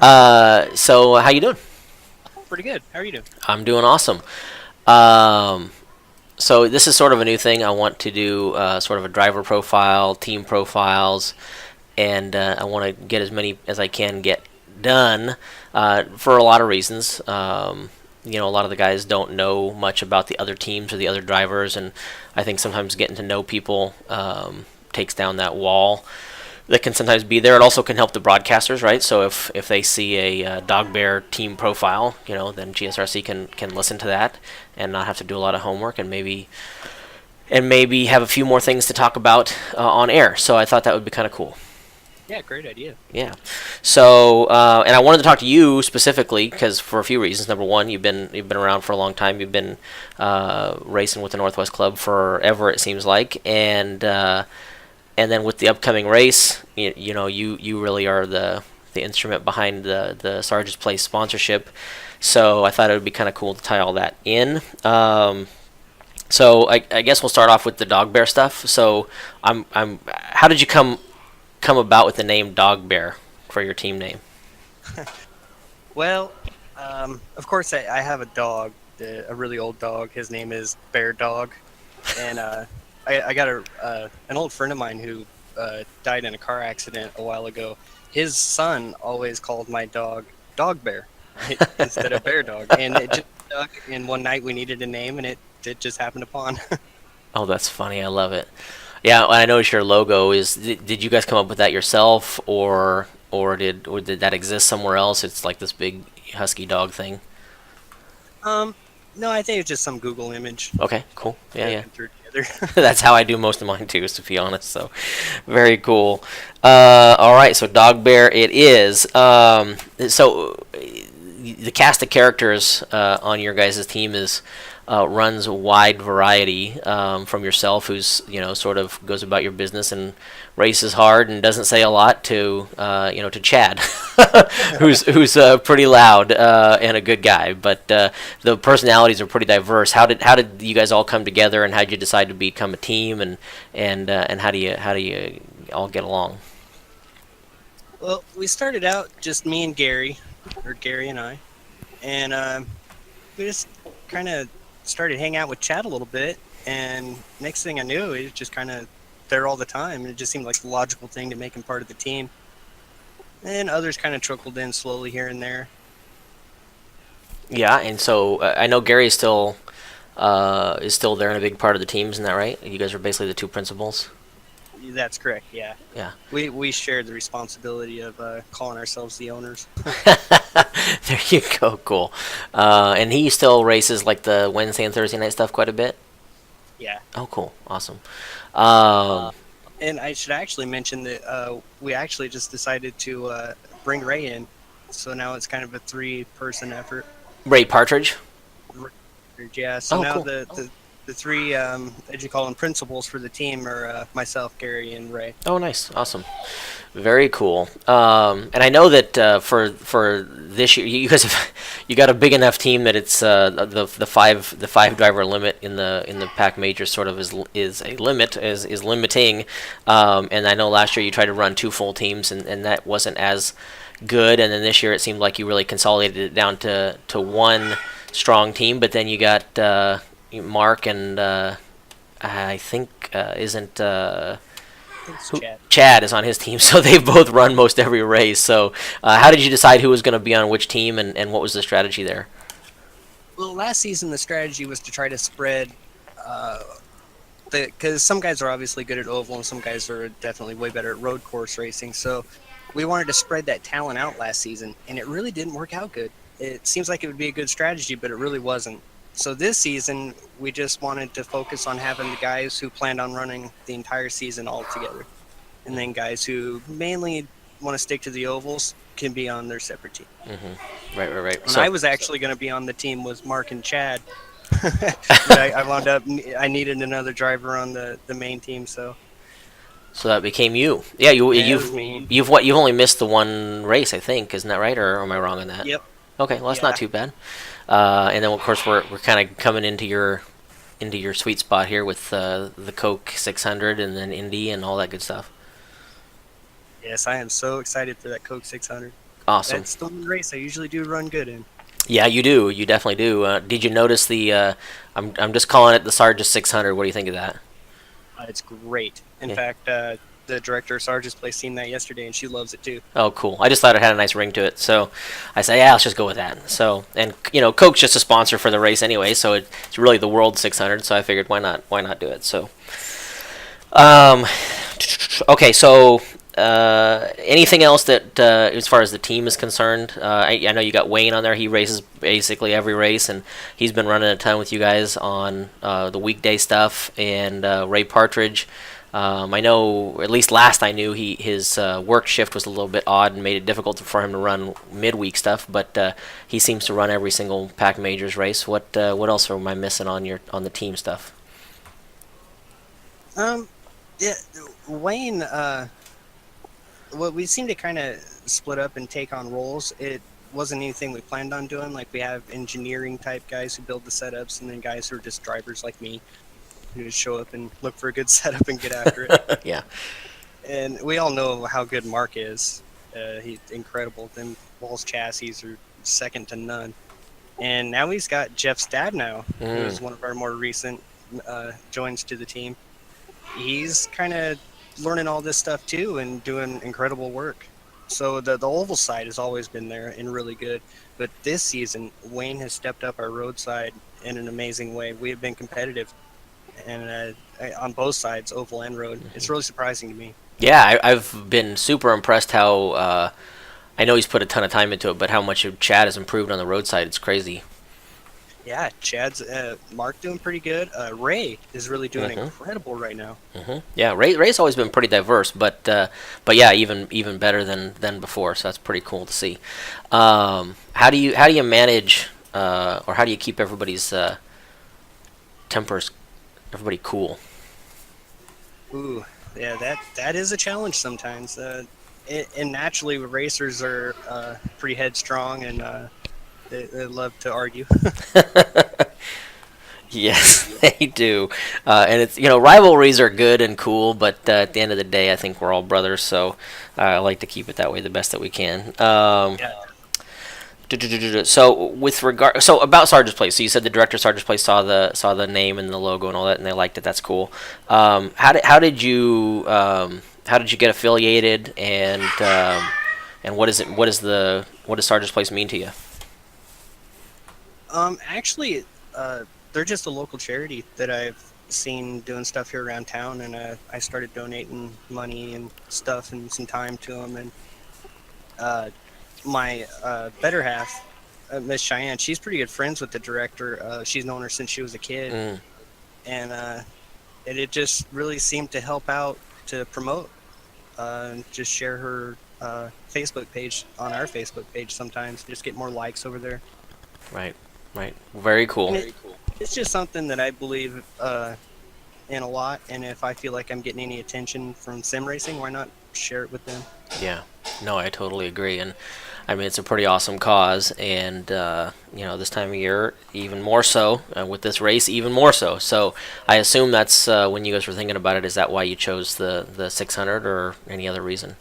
So how you doing? Pretty good. How are you doing? I'm doing awesome. Um, so this is sort of a new thing. I want to do sort of a driver profile, team profiles, and I want to get as many as I can get done for a lot of reasons. A lot of the guys don't know much about the other teams or the other drivers, and I think sometimes getting to know people takes down that wall that can sometimes be there. It also can help the broadcasters, right? So if they see a DogBear team profile, then GSRC can listen to that and not have to do a lot of homework and maybe have a few more things to talk about on air. So I thought that would be kind of cool. Yeah, great idea. Yeah. So, and I wanted to talk to you specifically because for a few reasons. Number one, you've been around for a long time. You've been racing with the Northwest Club forever, it seems like, and then with the upcoming race, you really are the instrument behind the Sarge's Place sponsorship. So I thought it would be kind of cool to tie all that in. So I guess we'll start off with the DogBear stuff. So how did you come about with the name DogBear for your team name? Well, of course, I have a dog, a really old dog. His name is Bear Dog, and I got an old friend of mine who died in a car accident a while ago. His son always called my dog Dog Bear instead of Bear Dog, and it just stuck. And one night we needed a name, and it just happened upon. Oh, that's funny. I love it. Yeah, I noticed your logo is. Did you guys come up with that yourself, or did that exist somewhere else? It's like this big husky dog thing. No, I think it's just some Google image Okay, cool. Yeah, that yeah. we threw together. That's how I do most of mine too, to be honest. So, very cool. All right, so Dog Bear it is. So the cast of characters on your guys' team is runs a wide variety from yourself, who's sort of goes about your business and races hard and doesn't say a lot, to Chad, who's pretty loud and a good guy. But the personalities are pretty diverse. How did you guys all come together, and how did you decide to become a team, and how do you all get along? Well, we started out just me and Gary, or Gary and I, and we just kind of started hanging out with Chad a little bit. And next thing I knew, he was just kind of there all the time, and it just seemed like the logical thing to make him part of the team. And others kind of trickled in slowly here and there. Yeah, and so I know Gary is still there and a big part of the team, isn't that right? You guys are basically the two principals. That's correct, yeah. Yeah. We shared the responsibility of calling ourselves the owners. There you go. Cool. And he still races like the Wednesday and Thursday night stuff quite a bit. Yeah. Oh, cool. Awesome. Uh, Um, and I should actually mention that we actually just decided to bring Ray in. So now it's kind of a three-person effort. Ray Partridge. Yeah, so Oh, now cool. the three, as you call them, principals for the team are myself, Gary, and Ray. Oh, nice. Awesome. Very cool. And I know that for this year, you guys have you got a big enough team that it's the five driver limit in the pack major sort of is a limit is limiting. And I know last year you tried to run two full teams, and that wasn't as good. And then this year it seemed like you really consolidated it down to one strong team. But then you got Mark and I think isn't. Thanks, Who, Chad. Chad is on his team, so they've both run most every race. So, how did you decide who was going to be on which team, and what was the strategy there? Well, last season the strategy was to try to spread, uh, because some guys are obviously good at oval and some guys are definitely way better at road course racing. So we wanted to spread that talent out last season, and it really didn't work out good. It seems like it would be a good strategy, but it really wasn't. So this season, we just wanted to focus on having the guys who planned on running the entire season all together. And then guys who mainly want to stick to the ovals can be on their separate team. Right, right, right. And So, I was actually going to be on the team with Mark and Chad. But I wound up, I needed another driver on the main team, so so that became you. Yeah, you yeah, it you've was me. you've what you've only missed the one race, I think, isn't that right, or am I wrong on that? Yep, Okay, well that's not yeah. too bad. And then of course we're kind of coming into your sweet spot here with the Coke 600 and then Indy and all that good stuff. Yes, I am so excited for that Coke 600. Awesome. That's the one race I usually do run good in. Yeah, you do. You definitely do. Did you notice the? I'm just calling it the Sargis 600. What do you think of that? It's great. In Yeah. fact, the director of Sarge's Place seen that yesterday, and she loves it too. Oh, cool. I just thought it had a nice ring to it, so I say, yeah, let's just go with that. So, and Coke's just a sponsor for the race anyway, so it's really the World 600. So I figured, why not do it? So, um, okay. So, anything else that, as far as the team is concerned? I know you got Wayne on there. He races basically every race, and he's been running a ton with you guys on the weekday stuff. And Ray Partridge. I know, at least last I knew, his work shift was a little bit odd and made it difficult for him to run midweek stuff. But he seems to run every single Pack Majors race. What else am I missing on the team stuff? Yeah, Wayne. Well, we seem to kind of split up and take on roles. It wasn't anything we planned on doing. Like, we have engineering type guys who build the setups, and then guys who are just drivers like me, who just show up and look for a good setup and get after it. Yeah. And we all know how good Mark is. He's incredible. Them Walz chassis are second to none. And now he's got Jeff Stabnow, who is one of our more recent joins to the team. He's kind of learning all this stuff too and doing incredible work. So the oval side has always been there and really good. But this season, Wayne has stepped up our roadside in an amazing way. We have been competitive, and on both sides, oval and road. It's really surprising to me. Yeah, I've been super impressed how I know he's put a ton of time into it, but how much Chad has improved on the roadside. It's crazy. Yeah, Chad's Mark doing pretty good. Ray is really doing incredible right now. Yeah, Ray's always been pretty diverse, but yeah, even better than before. So that's pretty cool to see. How do you manage or how do you keep everybody's tempers, everybody cool? Ooh, yeah, that is a challenge sometimes. And naturally, racers are pretty headstrong and they love to argue. Yes, they do. And it's rivalries are good and cool, but at the end of the day, I think we're all brothers. So I like to keep it that way the best that we can. Yeah. So about Sarge's Place. So you said the director of Sarge's Place saw the name and the logo and all that, and they liked it. That's cool. How did you get affiliated, and what is it? What does Sarge's Place mean to you? Actually, they're just a local charity that I've seen doing stuff here around town, and I started donating money and stuff and some time to them. And my better half, Miss Cheyenne, she's pretty good friends with the director. She's known her since she was a kid, and it just really seemed to help out to promote, and just share her Facebook page on our Facebook page sometimes, just get more likes over there. Right. Very cool. It's just something that I believe in a lot, and if I feel like I'm getting any attention from sim racing, why not share it with them? Yeah. No, I totally agree, and I mean it's a pretty awesome cause, and this time of year even more so with this race, even more so. So I assume that's when you guys were thinking about it. Is that why you chose the 600, or any other reason?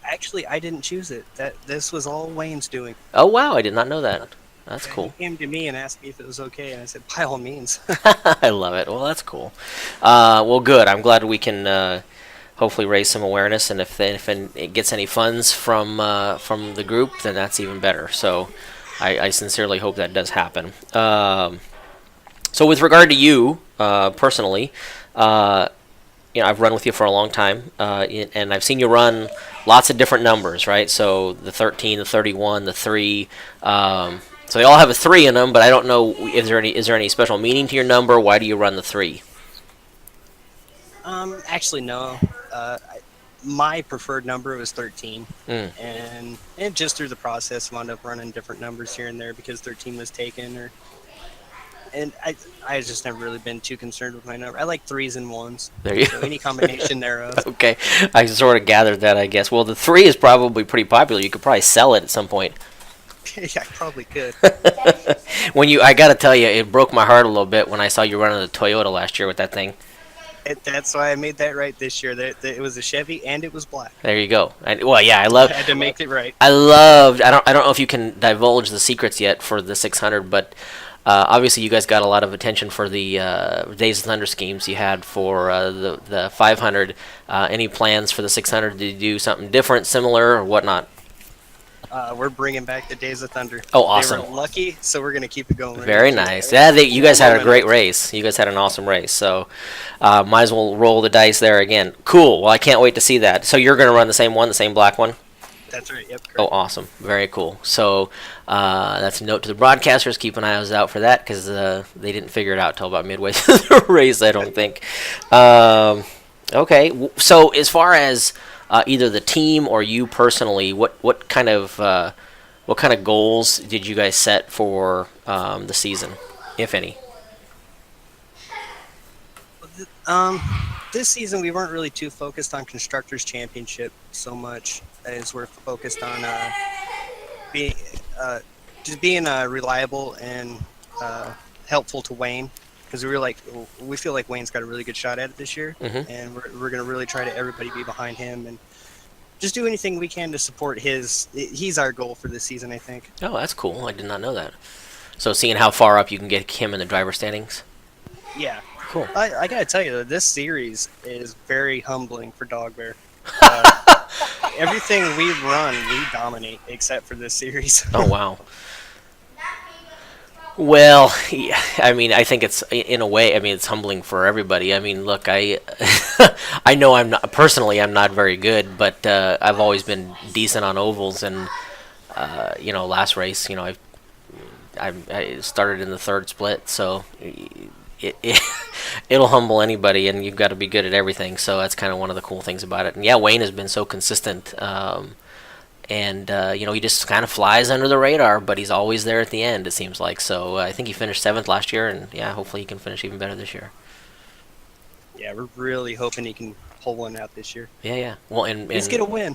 Actually, I didn't choose it. This was all Wayne's doing. Oh wow, I did not know that. That's cool. He came to me and asked me if it was okay, and I said, by all means. I love it. Well, that's cool. Well, good. I'm glad we can hopefully raise some awareness, and if it gets any funds from the group, then that's even better. So I sincerely hope that does happen. So with regard to you personally, I've run with you for a long time, and I've seen you run lots of different numbers, right? So the 13, the 31, the 3. So they all have a 3 in them, but I don't know, is there any special meaning to your number? Why do you run the 3? Actually, no. My preferred number was 13, and just through the process, wound up running different numbers here and there because 13 was taken, and I just never really been too concerned with my number. I like 3s and 1s. There you so any combination thereof. Okay, I sort of gathered that, I guess. Well, the 3 is probably pretty popular. You could probably sell it at some point. Yeah, I probably could. I gotta tell you, it broke my heart a little bit when I saw you running the Toyota last year with that thing. That's why I made that right this year. That it was a Chevy and it was black. There you go. Well, yeah, I love. I had to make it right. I loved. I don't know if you can divulge the secrets yet for the 600, but obviously you guys got a lot of attention for the Days of Thunder schemes you had for the 500. Any plans for the 600 to do something different, similar, or whatnot? We're bringing back the Days of Thunder. Oh, awesome! They were lucky, so we're gonna keep it going. Very nice. Yeah, you guys had a great race. You guys had an awesome race. So might as well roll the dice there again. Cool. Well, I can't wait to see that. So you're going to run the same one, the same black one? That's right. Yep. Correct. Oh, awesome. Very cool. So that's a note to the broadcasters. Keep an eye out for that because they didn't figure it out till about midway through the race, I don't think. Okay. So as far as either the team or you personally, what kind of goals did you guys set for the season, if any? This season we weren't really too focused on Constructors Championship so much as we're focused on being just being reliable and helpful to Wayne, because we feel like Wayne's got a really good shot at it this year, and we're going to really try to everybody be behind him and just do anything we can to support he's our goal for this season, I think. Oh, that's cool. I did not know that. So seeing how far up you can get him in the driver standings? Yeah. Cool. I gotta tell you, this series is very humbling for DogBear. Everything we run, we dominate, except for this series. Oh, wow. Well, yeah, I mean, I think it's, in a way, I mean, it's humbling for everybody. I mean, look, I know I'm not very good, but I've always been decent on ovals, and, last race, I started in the third split, so it'll humble anybody, and you've got to be good at everything, so that's kind of one of the cool things about it. And yeah, Wayne has been so consistent, and he just kind of flies under the radar, but he's always there at the end, it seems like. So I think he finished 7th last year, and yeah, hopefully he can finish even better this year. Yeah, we're really hoping he can pull one out this year. Yeah. Well, let's get a win.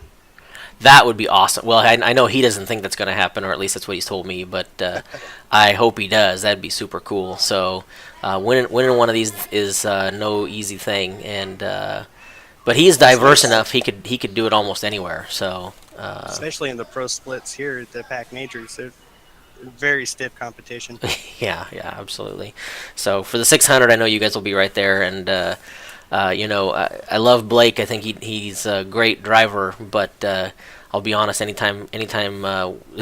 That would be awesome. Well, I know he doesn't think that's going to happen, or at least that's what he's told me, but I hope he does. That'd be super cool. So winning one of these is no easy thing, and but he is diverse enough. He could do it almost anywhere. So especially in the pro splits here at the Pac Majors, they're very stiff competition. yeah, absolutely. So for the 600, I know you guys will be right there, and I love Blake. I think he's a great driver, but I'll be honest, anytime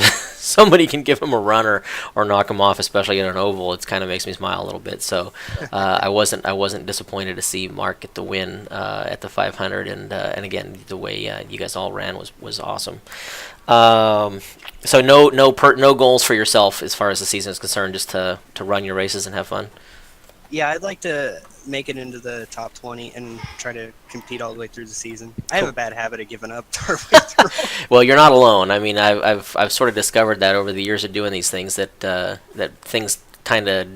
somebody can give him a run or knock him off, especially in an oval, it kind of makes me smile a little bit. So I wasn't disappointed to see Mark get the win at the 500, and again, the way you guys all ran was awesome. So no goals for yourself as far as the season is concerned, just to run your races and have fun. Yeah, I'd like to make it into the top 20 and try to compete all the way through the season. I have a bad habit of giving up halfway through. Well, you're not alone. I mean, I've sort of discovered that over the years of doing these things, that things kind of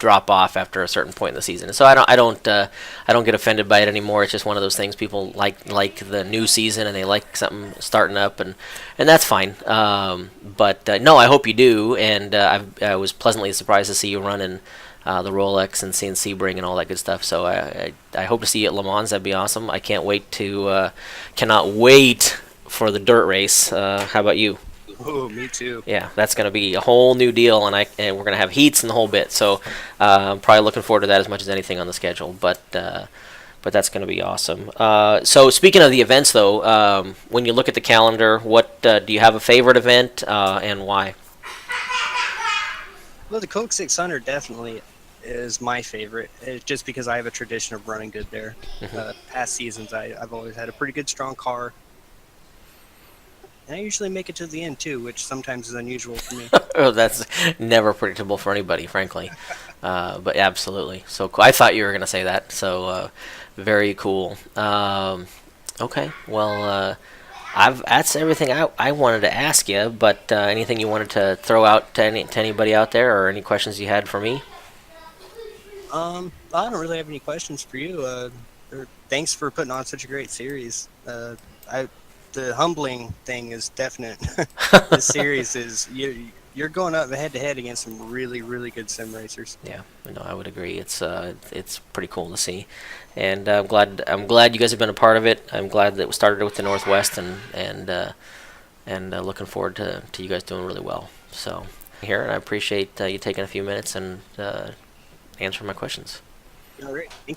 drop off after a certain point in the season. So I don't get offended by it anymore. It's just one of those things. People like the new season, and they like something starting up, and that's fine. But no, I hope you do, and I was pleasantly surprised to see you running the Rolex and seeing Sebring and all that good stuff. So I hope to see you at Le Mans. That'd be awesome. I cannot wait for the dirt race. How about you? Oh, me too. Yeah, that's going to be a whole new deal, and we're going to have heats and the whole bit. So I'm probably looking forward to that as much as anything on the schedule. But that's going to be awesome. So speaking of the events, though, when you look at the calendar, what do you have a favorite event and why? Well, the Coke 600 definitely is my favorite. It's just because I have a tradition of running good there. Past seasons, I've always had a pretty good, strong car. And I usually make it to the end, too, which sometimes is unusual for me. Oh, that's never predictable for anybody, frankly. But absolutely. So cool. I thought you were going to say that. So very cool. Okay. Well, that's everything I wanted to ask you. But anything you wanted to throw out to anybody out there, or any questions you had for me? I don't really have any questions for you. Thanks for putting on such a great series. The humbling thing is definite. This series is you're going up head to head against some really, really good sim racers. Yeah, no, I would agree. It's pretty cool to see, and I'm glad you guys have been a part of it. I'm glad that we started with the Northwest, and looking forward to you guys doing really well. So here, and I appreciate you taking a few minutes and answering my questions. All right. Thank you.